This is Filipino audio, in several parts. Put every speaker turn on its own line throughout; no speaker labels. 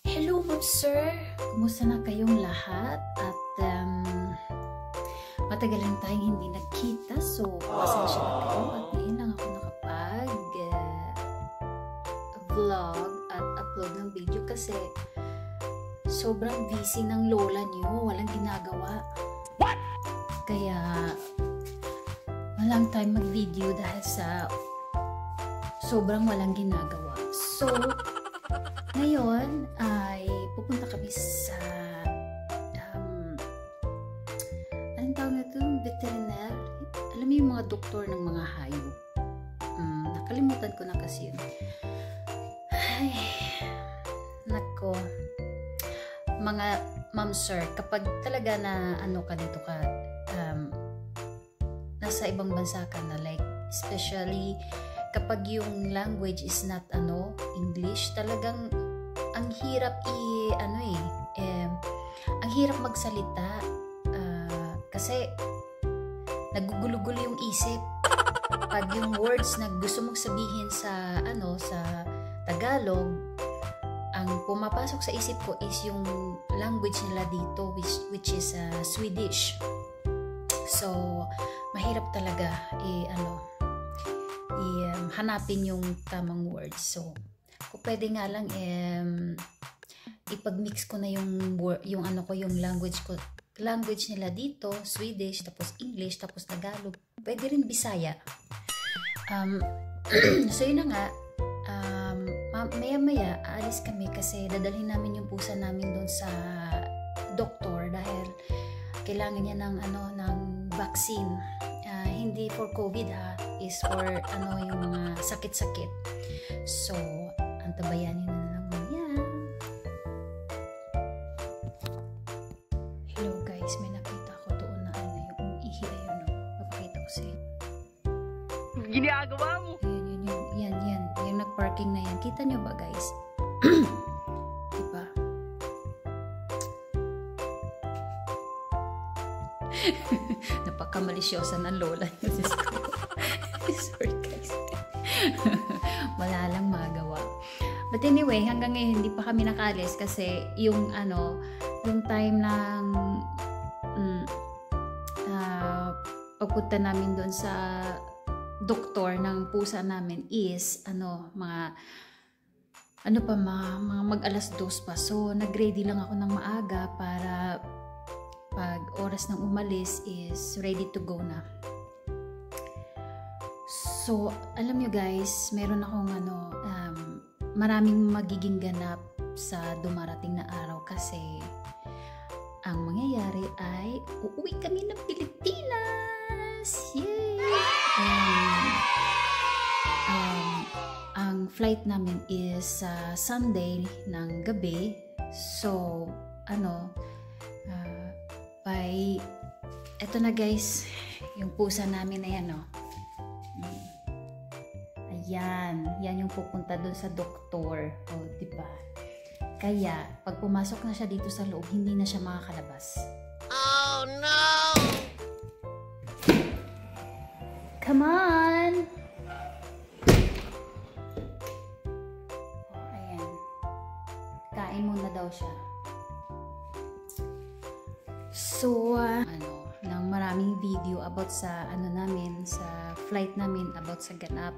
Hello, Ma'am Sir! Kumusta na kayong lahat? At matagal lang tayong hindi nagkita, so pasensya na kayo at ngayon lang ako nakapag-vlog at upload ng video kasi sobrang busy ng lola niyo, walang ginagawa. What? Kaya walang time mag-video dahil sa sobrang walang ginagawa. So, ngayon ay pupunta kami sa anong tawag na ito? Veteriner. Alam mo yung mga doktor ng mga hayop. Nakalimutan ko na kasi yun. Ay, nako. Mga ma'am sir, kapag talaga na ano ka dito ka, nasa ibang bansa ka na, like especially kapag yung language is not English, talagang ang hirap ang hirap magsalita kasi nagugulo-gulo yung isip pag yung words na gusto mong sabihin sa sa Tagalog, ang pumapasok sa isip ko is yung language nila dito which is Swedish. So mahirap talaga hanapin yung tamang words. So kung pwede nga lang ipag-mix ko na yung language nila dito, Swedish, tapos English, tapos Tagalog. Pwede rin Bisaya. So yun na nga, maya-maya aalis kami kasi dadalhin namin yung pusa namin doon sa doktor dahil kailangan niya ng vaccine. Hindi for COVID is for yung mga sakit-sakit. So, antabayanin na lang maya. Hello guys, may nakita ko doon na yung ihi ayun. Papakita ko sa inyo.
Ginagawa mo?
Yan. Yung nag-parking na yan. Kita nyo ba guys? Diba? Napaka-malisyosa ng lola niyo. Sorry guys. Wala lang magawa. But anyway, hanggang ngayon hindi pa kami nakaalis kasi yung time ng pagpunta namin doon sa doktor ng pusa namin is mga mag-alas 2 pa. So nag-ready lang ako ng maaga para pag oras ng umalis is ready to go na. So, alam nyo guys, meron akong maraming magiging ganap sa dumarating na araw kasi ang mangyayari ay uuwi kami ng Pilipinas! Yay! Ang flight namin is Sunday ng gabi. So, eto na guys, yung pusa namin na yan, Ayan, yan yung pupunta doon sa doktor. O, diba? Kaya, pag pumasok na siya dito sa loob, hindi na siya makakalabas.
Oh, no!
Come on! O, ayan. Kain muna daw siya. So, ng maraming video about sa namin, sa flight namin, about sa ganap.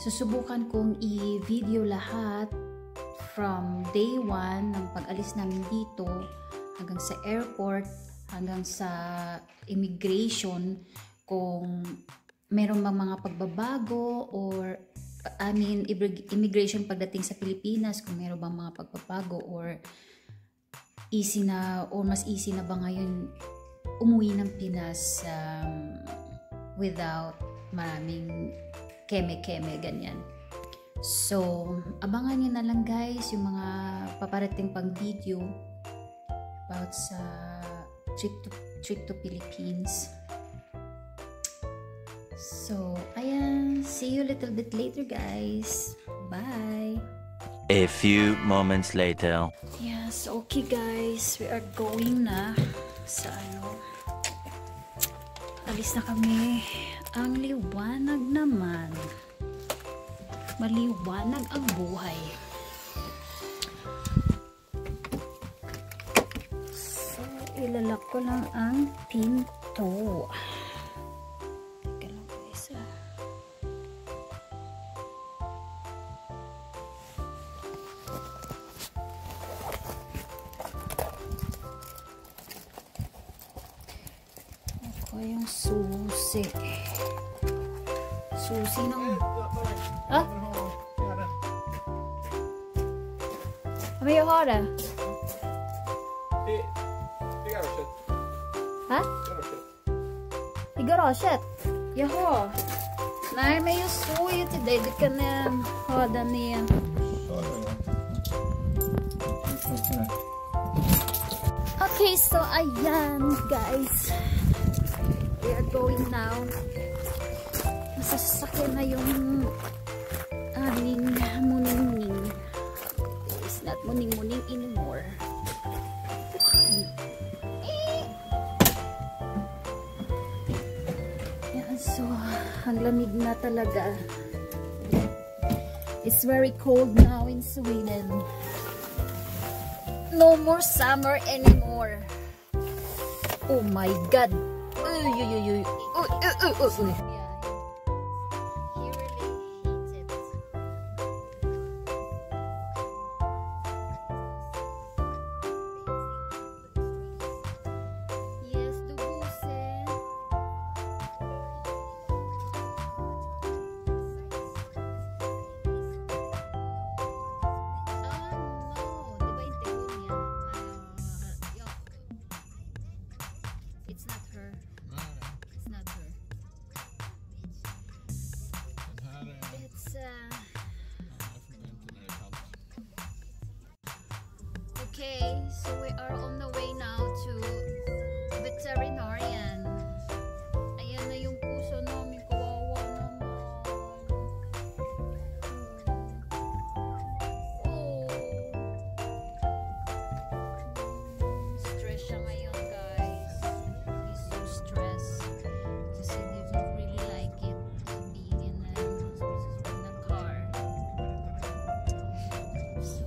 Susubukan kong i-video lahat from day 1 ng pag-alis namin dito hanggang sa airport, hanggang sa immigration, kung meron bang mga pagbabago or immigration pagdating sa Pilipinas, kung meron bang mga pagbabago or easy na or mas easy na ba ngayon umuwi ng Pinas without maraming keme-keme, ganyan. So, abangan nyo na lang guys yung mga paparating pang video about sa trip to Philippines. So, ayan. See you a little bit later guys. Bye!
A few moments later.
Yes, okay guys. We are going na sa alis na kami. Ang liwanag naman. maliwanag ang buhay. So, ilalak ko lang ang pinto. Teka lang guys. Ako yung susi. Susi ng... Ah? Vad jag har det?
I garaget.
Ha? I garaget? Jaha. Nej, men jag såg ju till dig. Du kan ha den i... Okay, so ayan guys. We are going now. Masasakyan na yung aming muning-muning. It's not muning-muning anymore. Yan, so ang lamig na talaga. It's very cold now in Sweden. No more summer anymore. Oh my god. Uy, uy, uy, uy. Uy, uy, uy, uy. It's not her. It's not her. It's okay, so we are on the way now to veterinarian. Ayan na yung puso namin, kawawa naman. Oh. Stress siya ngayon, guys. He's so stressed kasi he doesn't really like it being in a car. So,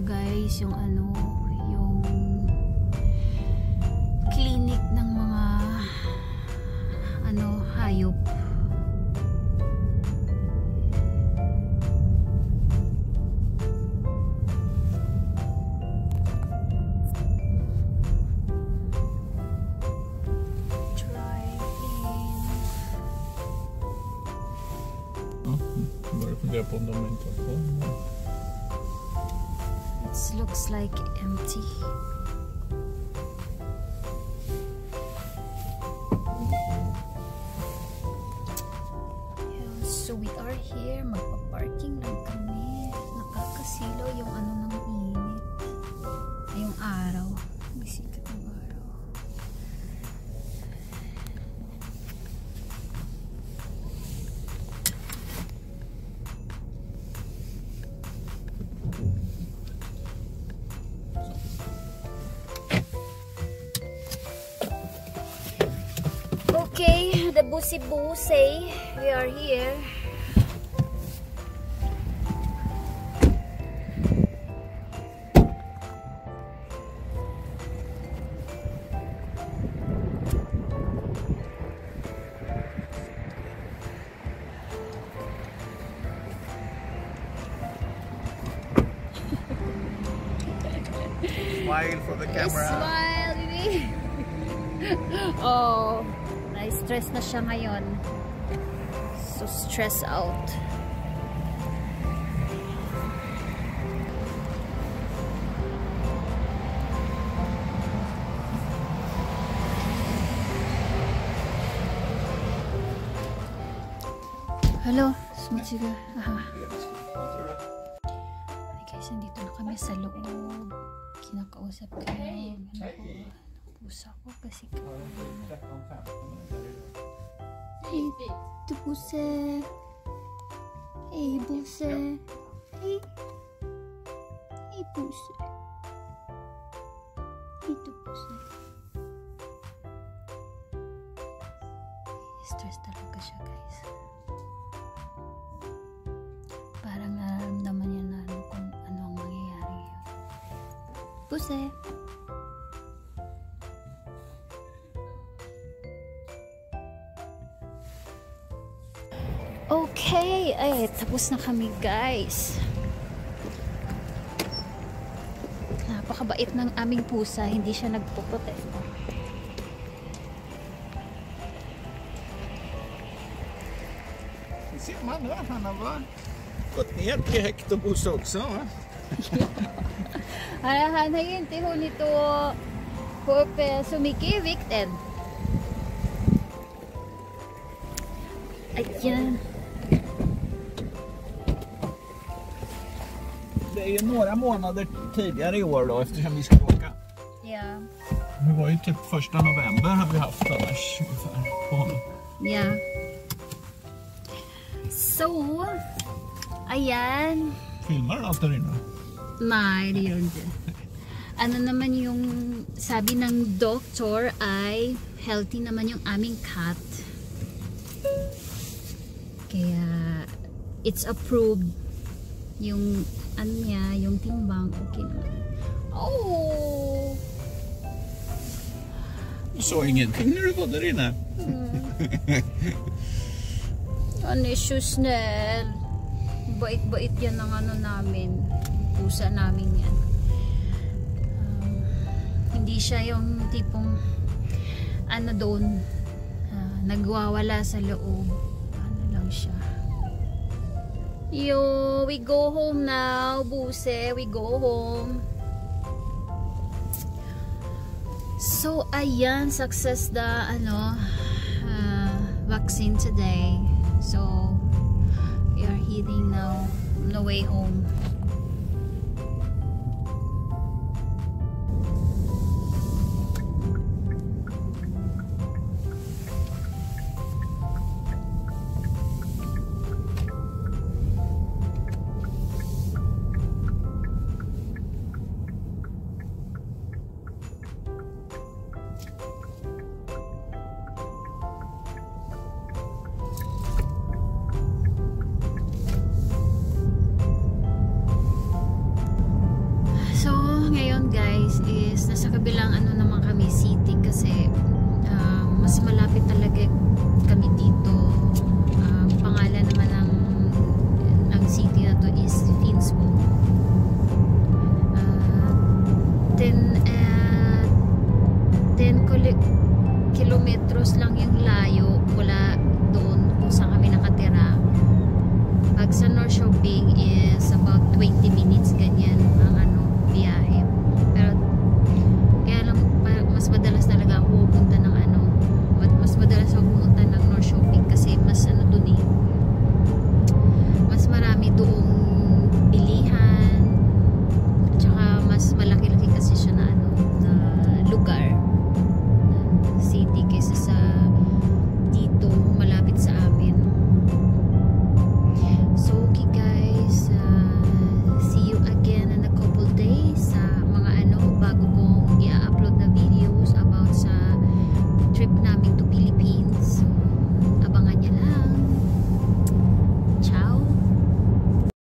guys, yung ano, yung clinic ng mga ano, hayop.
På om de inte har kommit.
It looks like empty. Yeah, so we are here. Magpa-parking lang kami. Nakakasilaw yung ano ng init. Ay, yung araw. May sikat ng araw. Okay, the Busi-Busi, we are here.
Smile for the camera.
Smile, baby. Oh, na-stress na siya ngayon. So stress out. Hello, sumutsiga. Aha. Ay guys, nandito na kami sa loob. Kinakausap ko yung pusa ko kasi hey, ito pusa. Hey, pusa. Hey. Hey, pusa. Ito pusa. Stress talaga siya, guys. Parang nararamdaman niya na kung ano ang mangyayari ngayon. Pusa. Okay, ay tapos na kami, guys. Napakabait ng aming pusa, hindi siya nagpo-protesta.
Ser man där, han har gått ner till Hectorbos också, va?
Han har ju inte hunnit att få upp så mycket i vikten. Ayan.
Det är ju några månader tidigare i år då, eftersom vi ska åka.
Ja.
Det var ju typ 1 november har vi haft annars ungefär på honom.
Ja. So, ayan.
Filmar du allt där inne?
Nej, det gör inte. Ano naman yung sabi ng doctor ay healthy naman yung aming cat. Kaya it's approved. Yung ano niya, yung timbang, okay naman. Oh!
Du sa ingenting när du var där inne.
Han är så snäll. Bait-bait yan ng ano namin. Pusa namin yan. Hindi siya yung tipong ano doon nagwawala sa loob. Ano lang siya. Yo, we go home now, Buse. We go home. So, ayan, success the vaccine today. So, we are heading now on the way home. is nasa kabilang ano naman kami city kasi mas malapit talaga kami dito